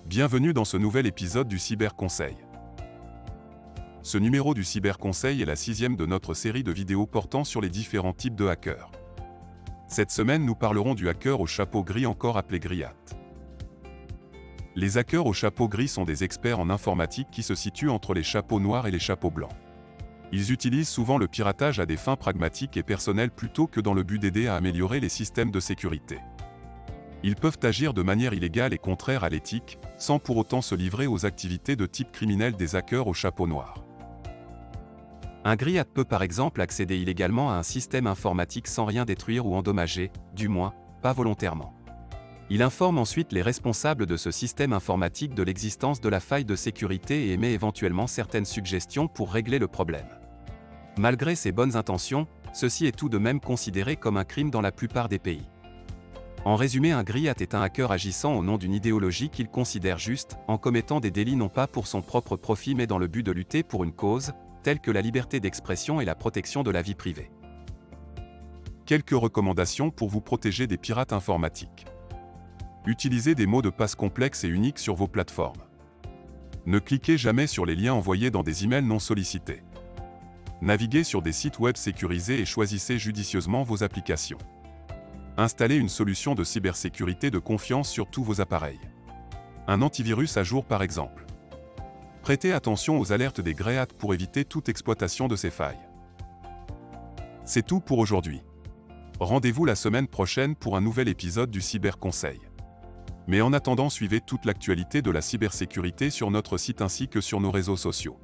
Bienvenue dans ce nouvel épisode du Cyberconseil. Ce numéro du Cyberconseil est la 6e de notre série de vidéos portant sur les différents types de hackers. Cette semaine, nous parlerons du hacker au chapeau gris, encore appelé Griat. Les hackers au chapeau gris sont des experts en informatique qui se situent entre les chapeaux noirs et les chapeaux blancs. Ils utilisent souvent le piratage à des fins pragmatiques et personnelles plutôt que dans le but d'aider à améliorer les systèmes de sécurité. Ils peuvent agir de manière illégale et contraire à l'éthique, sans pour autant se livrer aux activités de type criminel des hackers au chapeau noir. Un Griat peut par exemple accéder illégalement à un système informatique sans rien détruire ou endommager, du moins, pas volontairement. Il informe ensuite les responsables de ce système informatique de l'existence de la faille de sécurité et émet éventuellement certaines suggestions pour régler le problème. Malgré ses bonnes intentions, ceci est tout de même considéré comme un crime dans la plupart des pays. En résumé, un Griat est un hacker agissant au nom d'une idéologie qu'il considère juste, en commettant des délits non pas pour son propre profit mais dans le but de lutter pour une cause, telle que la liberté d'expression et la protection de la vie privée. Quelques recommandations pour vous protéger des pirates informatiques. Utilisez des mots de passe complexes et uniques sur vos plateformes. Ne cliquez jamais sur les liens envoyés dans des emails non sollicités. Naviguez sur des sites web sécurisés et choisissez judicieusement vos applications. Installez une solution de cybersécurité de confiance sur tous vos appareils. Un antivirus à jour par exemple. Prêtez attention aux alertes des Griat pour éviter toute exploitation de ces failles. C'est tout pour aujourd'hui. Rendez-vous la semaine prochaine pour un nouvel épisode du Cyberconseil. Mais en attendant, suivez toute l'actualité de la cybersécurité sur notre site ainsi que sur nos réseaux sociaux.